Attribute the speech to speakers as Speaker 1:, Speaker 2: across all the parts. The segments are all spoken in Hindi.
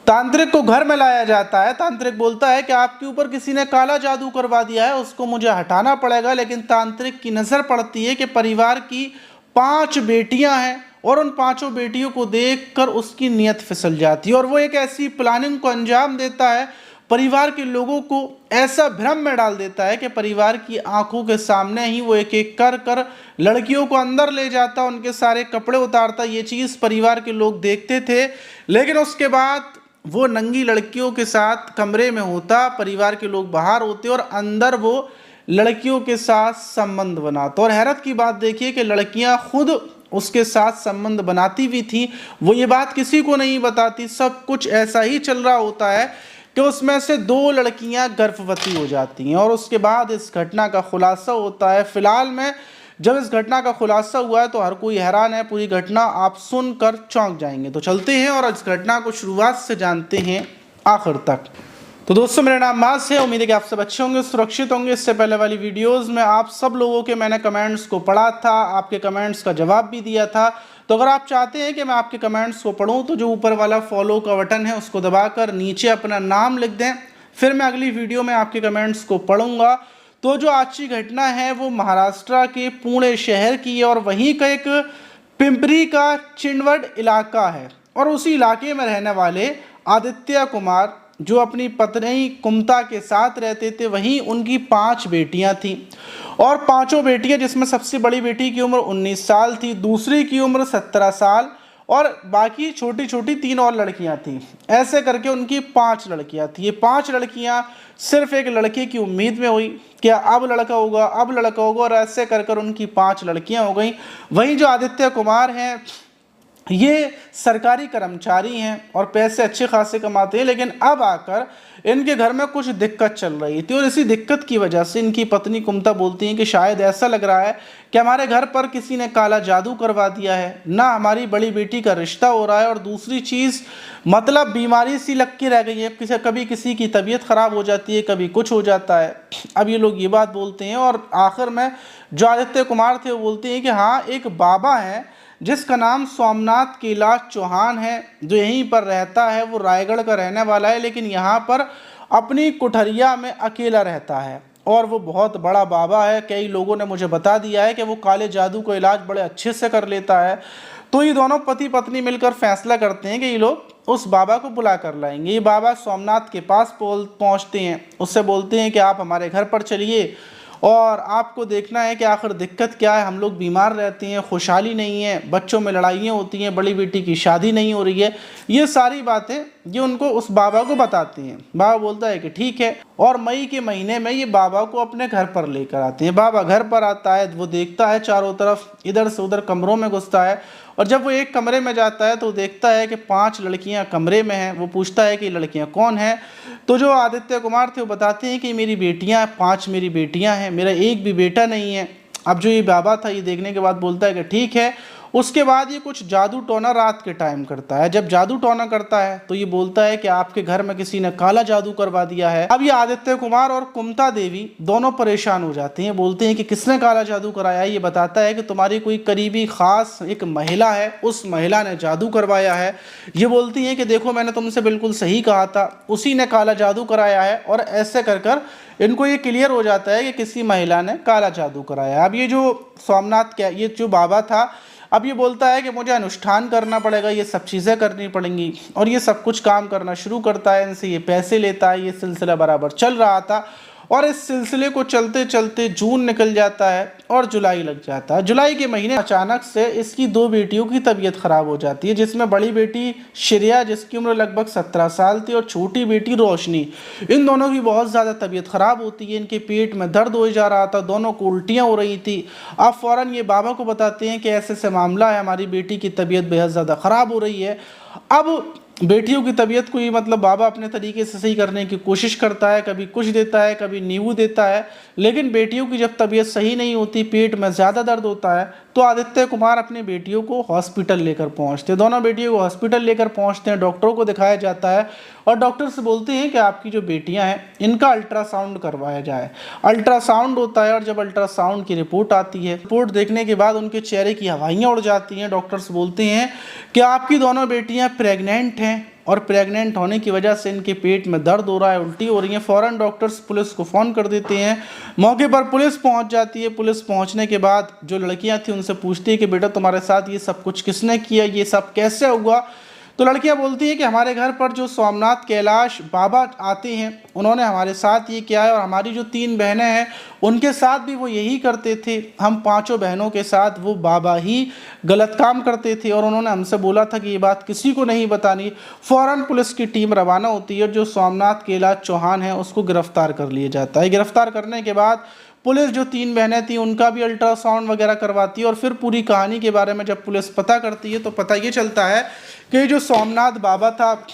Speaker 1: तांत्रिक को घर में लाया जाता है। तांत्रिक बोलता है कि आपके ऊपर किसी ने काला जादू करवा दिया है, उसको मुझे हटाना पड़ेगा। लेकिन तांत्रिक की नज़र पड़ती है कि परिवार की 5 बेटियां हैं और उन 5 बेटियों को देखकर उसकी नीयत फिसल जाती है और वो एक ऐसी प्लानिंग को अंजाम देता है, परिवार के लोगों को ऐसा भ्रम में डाल देता है कि परिवार की आंखों के सामने ही वो एक एक कर कर लड़कियों को अंदर ले जाता, उनके सारे कपड़े उतारता। ये चीज़ परिवार के लोग देखते थे, लेकिन उसके बाद वो नंगी लड़कियों के साथ कमरे में होता, परिवार के लोग बाहर होते और अंदर वो लड़कियों के साथ संबंध बनाता। और हैरत की बात देखिए कि लड़कियां खुद उसके साथ संबंध बनाती भी थी, वो ये बात किसी को नहीं बताती। सब कुछ ऐसा ही चल रहा होता है कि उसमें से 2 लड़कियां गर्भवती हो जाती हैं और उसके बाद इस घटना का खुलासा होता है। फिलहाल में जब इस घटना का खुलासा हुआ है तो हर कोई हैरान है। पूरी घटना आप सुनकर चौंक जाएंगे। तो चलते हैं और इस घटना को शुरुआत से जानते हैं आखिर तक। तो दोस्तों, मेरा नाम मास है। उम्मीद है कि आप सब अच्छे होंगे, सुरक्षित होंगे। इससे पहले वाली वीडियोस में आप सब लोगों के मैंने कमेंट्स को पढ़ा था, आपके कमेंट्स का जवाब भी दिया था। तो अगर आप चाहते हैं कि मैं आपके कमेंट्स को पढूं तो जो ऊपर वाला फॉलो का बटन है उसको दबाकर नीचे अपना नाम लिख दें, फिर मैं अगली वीडियो में आपके कमेंट्स को पढ़ूंगा। तो जो आज की घटना है वो महाराष्ट्र के पुणे शहर की है और वहीं का एक पिंपरी का चिंडवड इलाका है और उसी इलाके में रहने वाले आदित्य कुमार जो अपनी पत्नी कुमता के साथ रहते थे, वहीं उनकी 5 बेटियां थीं और 5 बेटियां जिसमें सबसे बड़ी बेटी की उम्र 19 साल थी, दूसरी की उम्र 17 साल और बाकी छोटी छोटी 3 और लड़कियां थीं। ऐसे करके उनकी 5 लड़कियां थी। ये 5 लड़कियां सिर्फ एक लड़के की उम्मीद में हुई, क्या अब लड़का होगा, अब लड़का होगा, और ऐसे कर कर उनकी 5 लड़कियां हो गई। वहीं जो आदित्य कुमार हैं ये सरकारी कर्मचारी हैं और पैसे अच्छे खासे कमाते हैं, लेकिन अब आकर इनके घर में कुछ दिक्कत चल रही थी और इसी दिक्कत की वजह से इनकी पत्नी कुमता बोलती हैं कि शायद ऐसा लग रहा है कि हमारे घर पर किसी ने काला जादू करवा दिया है, ना हमारी बड़ी बेटी का रिश्ता हो रहा है और दूसरी चीज़ मतलब बीमारी सी लग के रह गई है। कभी किसी की तबीयत ख़राब हो जाती है, कभी कुछ हो जाता है। अब ये लोग ये बात बोलते हैं और आखिर में जो आदित्य कुमार थे वो बोलते हैं कि हाँ, एक बाबा है जिसका नाम सोमनाथ कैलाश चौहान है, जो यहीं पर रहता है। वो रायगढ़ का रहने वाला है, लेकिन यहाँ पर अपनी कुठरिया में अकेला रहता है और वो बहुत बड़ा बाबा है। कई लोगों ने मुझे बता दिया है कि वो काले जादू का इलाज बड़े अच्छे से कर लेता है। तो ये दोनों पति पत्नी मिलकर फैसला करते हैं कि ये लोग उस बाबा को बुला कर लाएंगे। ये बाबा सोमनाथ के पास पहुँचते हैं, उससे बोलते हैं कि आप हमारे घर पर चलिए और आपको देखना है कि आखिर दिक्कत क्या है। हम लोग बीमार रहते हैं, खुशहाली नहीं है, बच्चों में लड़ाइयाँ होती हैं, बड़ी बेटी की शादी नहीं हो रही है। ये सारी बातें ये उनको उस बाबा को बताती हैं। बाबा बोलता है कि ठीक है और मई के महीने में ये बाबा को अपने घर पर लेकर आते हैं। बाबा घर पर आता है, वो देखता है चारों तरफ, इधर से उधर कमरों में घुसता है और जब वो एक कमरे में जाता है तो देखता है कि 5 लड़कियां कमरे में हैं। वो पूछता है कि लड़कियां कौन हैं, तो जो आदित्य कुमार थे वो बताते हैं कि मेरी बेटियां 5 मेरी बेटियां हैं, मेरा एक भी बेटा नहीं है। अब जो ये बाबा था ये देखने के बाद बोलता है कि ठीक है। उसके बाद ये कुछ जादू टोना रात के टाइम करता है। जब जादू टोना करता है तो ये बोलता है कि आपके घर में किसी ने काला जादू करवा दिया है। अब ये आदित्य कुमार और कुमता देवी दोनों परेशान हो जाती हैं, बोलते हैं कि किसने काला जादू कराया है। ये बताता है कि तुम्हारी कोई करीबी खास एक महिला है, उस महिला ने जादू करवाया है। ये बोलती है कि देखो मैंने तुमसे बिल्कुल सही कहा था, उसी ने काला जादू कराया है। और ऐसे कर कर इनको ये क्लियर हो जाता है कि किसी महिला ने काला जादू कराया। अब ये जो सोमनाथ क्या ये जो बाबा था, अब ये बोलता है कि मुझे अनुष्ठान करना पड़ेगा, ये सब चीज़ें करनी पड़ेंगी और ये सब कुछ काम करना शुरू करता है। इनसे ये पैसे लेता है। ये सिलसिला बराबर चल रहा था और इस सिलसिले को चलते चलते जून निकल जाता है और जुलाई लग जाता है। जुलाई के महीने अचानक से इसकी 2 बेटियों की तबीयत खराब हो जाती है, जिसमें बड़ी बेटी श्रेया जिसकी उम्र लगभग 17 साल थी और छोटी बेटी रोशनी, इन दोनों की बहुत ज़्यादा तबीयत खराब होती है। इनके पेट में दर्द हो जा रहा था, दोनों को उल्टियाँ हो रही थी। अब फ़ौरन ये बाबा को बताते हैं कि ऐसे ऐसे मामला है, हमारी बेटी की तबीयत बेहद ज़्यादा ख़राब हो रही है। अब बेटियों की तबीयत को ही मतलब बाबा अपने तरीके से सही करने की कोशिश करता है, कभी कुछ देता है, कभी नींबू देता है, लेकिन बेटियों की जब तबीयत सही नहीं होती, पेट में ज़्यादा दर्द होता है, तो आदित्य कुमार अपनी बेटियों को हॉस्पिटल लेकर पहुंचते हैं। दोनों बेटियों को हॉस्पिटल लेकर पहुंचते हैं, डॉक्टरों को दिखाया जाता है और डॉक्टर से बोलते हैं कि आपकी जो बेटियां हैं इनका अल्ट्रासाउंड करवाया जाए। अल्ट्रासाउंड होता है और जब अल्ट्रासाउंड की रिपोर्ट आती है, रिपोर्ट देखने के बाद उनके चेहरे की हवाइयाँ उड़ जाती हैं। डॉक्टर्स बोलते हैं कि आपकी दोनों बेटियाँ प्रेग्नेंट हैं और प्रेग्नेंट होने की वजह से इनके पेट में दर्द हो रहा है, उल्टी हो रही है। फ़ौरन डॉक्टर्स पुलिस को फ़ोन कर देते हैं। मौके पर पुलिस पहुंच जाती है। पुलिस पहुंचने के बाद जो लड़कियां थी उनसे पूछती है कि बेटा तुम्हारे साथ ये सब कुछ किसने किया, ये सब कैसे हुआ। तो लड़कियां बोलती हैं कि हमारे घर पर जो सोमनाथ कैलाश बाबा आते हैं उन्होंने हमारे साथ ये किया है, और हमारी जो 3 बहनें हैं उनके साथ भी वो यही करते थे। हम 5 बहनों के साथ वो बाबा ही गलत काम करते थे, और उन्होंने हमसे बोला था कि ये बात किसी को नहीं बतानी। फ़ौरन पुलिस की टीम रवाना होती है, जो सोमनाथ कैलाश चौहान है उसको गिरफ्तार कर लिया जाता है। गिरफ्तार करने के बाद पुलिस जो 3 बहनें थी उनका भी अल्ट्रासाउंड वगैरह करवाती है, और फिर पूरी कहानी के बारे में जब पुलिस पता करती है तो पता ये चलता है कि जो सोमनाथ बाबा था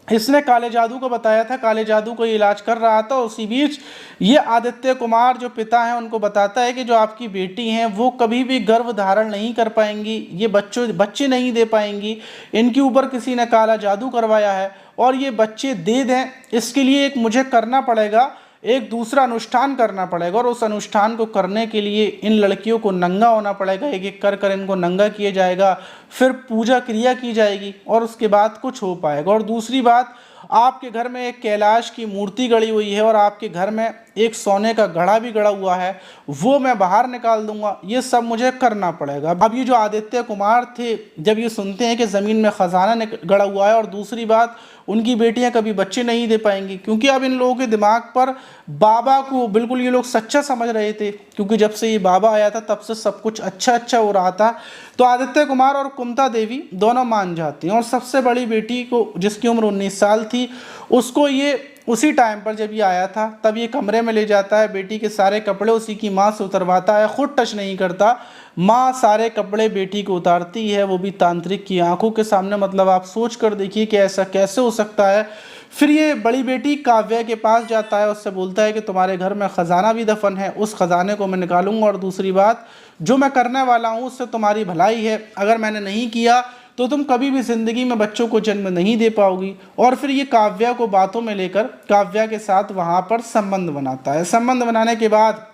Speaker 1: इसने काले जादू को बताया था, काले जादू को इलाज कर रहा था। उसी बीच ये आदित्य कुमार जो पिता हैं उनको बताता है कि जो आपकी बेटी हैं वो कभी भी गर्भ धारण नहीं कर पाएंगी, ये बच्चे नहीं दे पाएंगी, इनके ऊपर किसी ने काला जादू करवाया है, और ये बच्चे दे दें इसके लिए एक मुझे करना पड़ेगा, एक दूसरा अनुष्ठान करना पड़ेगा, और उस अनुष्ठान को करने के लिए इन लड़कियों को नंगा होना पड़ेगा। एक एक कर कर इनको नंगा किया जाएगा, फिर पूजा क्रिया की जाएगी और उसके बाद कुछ हो पाएगा। और दूसरी बात, आपके घर में एक कैलाश की मूर्ति गड़ी हुई है और आपके घर में एक सोने का घड़ा भी गड़ा हुआ है, वो मैं बाहर निकाल दूंगा, ये सब मुझे करना पड़ेगा। अब ये जो आदित्य कुमार थे जब ये सुनते हैं कि ज़मीन में ख़जाना गड़ा हुआ है, और दूसरी बात उनकी बेटियां कभी बच्चे नहीं दे पाएंगी, क्योंकि अब इन लोगों के दिमाग पर बाबा को बिल्कुल ये लोग सच्चा समझ रहे थे, क्योंकि जब से ये बाबा आया था तब से सब कुछ अच्छा हो रहा था। तो आदित्य कुमार और कुमता देवी दोनों मान जाती हैं, और सबसे बड़ी बेटी को जिसकी उम्र 19 साल थी उसको ये उसी टाइम पर जब ये आया था तब ये कमरे में ले जाता है, बेटी के सारे कपड़े उसी की माँ से उतरवाता है, खुद टच नहीं करता, माँ सारे कपड़े बेटी को उतारती है, वो भी तांत्रिक की आंखों के सामने। मतलब आप सोच कर देखिए कि ऐसा कैसे हो सकता है। फिर ये बड़ी बेटी काव्या के पास जाता है, उससे बोलता है कि तुम्हारे घर में ख़जाना भी दफन है, उस ख़जाने को मैं निकालूंगा, और दूसरी बात जो मैं करने वाला हूँ उससे तुम्हारी भलाई है, अगर मैंने नहीं किया तो तुम कभी भी ज़िंदगी में बच्चों को जन्म नहीं दे पाओगी। और फिर ये काव्या को बातों में लेकर काव्या के साथ वहाँ पर संबंध बनाता है। संबंध बनाने के बाद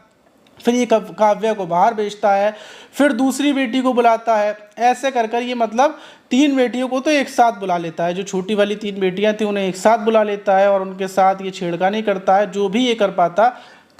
Speaker 1: फिर ये काव्या को बाहर भेजता है, फिर दूसरी बेटी को बुलाता है, ऐसे कर कर ये मतलब 3 बेटियों को तो एक साथ बुला लेता है। जो छोटी वाली 3 बेटियां थी उन्हें एक साथ बुला लेता है, और उनके साथ ये छेड़खानी करता है, जो भी ये कर पाता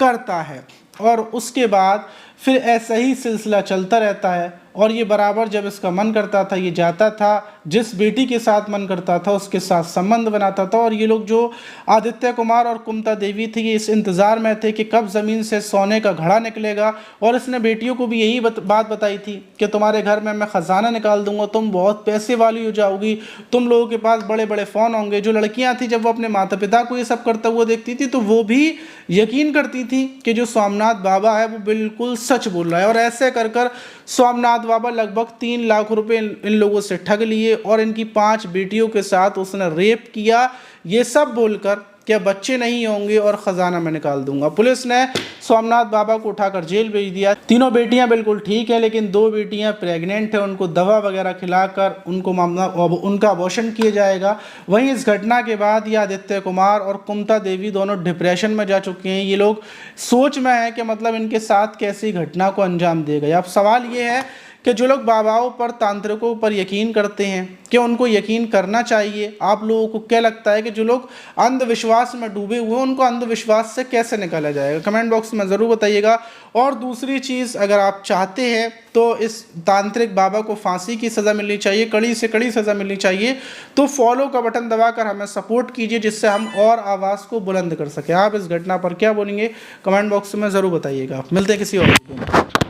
Speaker 1: करता है। और उसके बाद फिर ऐसा ही सिलसिला चलता रहता है, और ये बराबर जब इसका मन करता था ये जाता था, जिस बेटी के साथ मन करता था उसके साथ संबंध बनाता था। और ये लोग जो आदित्य कुमार और कुमता देवी थी ये इस इंतज़ार में थे कि कब ज़मीन से सोने का घड़ा निकलेगा। और इसने बेटियों को भी यही बात बताई थी कि तुम्हारे घर में मैं ख़जाना निकाल दूंगा, तुम बहुत पैसे वाली हो जाओगी, तुम लोगों के पास बड़े बड़े फ़ोन होंगे। जो लड़कियाँ थी जब वो अपने माता पिता को ये सब करता हुआ देखती थी तो वो भी यकीन करती थी कि जो सोमनाथ बाबा है वो बिल्कुल सच बोल रहा है। और ऐसे कर कर सोमनाथ बाबा लगभग 3 लाख रुपए इन लोगों से ठग लिए, और इनकी 5 बेटियों के साथ उसने रेप किया, ये सब बोलकर कि बच्चे नहीं होंगे और ख़जाना मैं निकाल दूंगा। पुलिस ने सोमनाथ बाबा को उठाकर जेल भेज दिया। तीनों बेटियां बिल्कुल ठीक है, लेकिन 2 बेटियां प्रेग्नेंट है, उनको दवा वगैरह खिलाकर उनका अबॉर्शन किया जाएगा। वहीं इस घटना के बाद ये आदित्य कुमार और कुमता देवी दोनों डिप्रेशन में जा चुके हैं। ये लोग सोच में है कि मतलब इनके साथ कैसी घटना को अंजाम दे गए। अब सवाल ये है कि जो लोग बाबाओं पर, तांत्रिकों पर यकीन करते हैं, क्या उनको यकीन करना चाहिए? आप लोगों को क्या लगता है कि जो लोग अंधविश्वास में डूबे हुए हैं उनको अंधविश्वास से कैसे निकाला जाएगा? कमेंट बॉक्स में ज़रूर बताइएगा। और दूसरी चीज़, अगर आप चाहते हैं तो इस तांत्रिक बाबा को फांसी की सज़ा मिलनी चाहिए, कड़ी से कड़ी सज़ा मिलनी चाहिए, तो फॉलो का बटन दबाकर हमें सपोर्ट कीजिए, जिससे हम और आवाज़ को बुलंद कर सकें। आप इस घटना पर क्या बोलेंगे कमेंट बॉक्स में ज़रूर बताइएगा। मिलते हैं किसी और वीडियो में।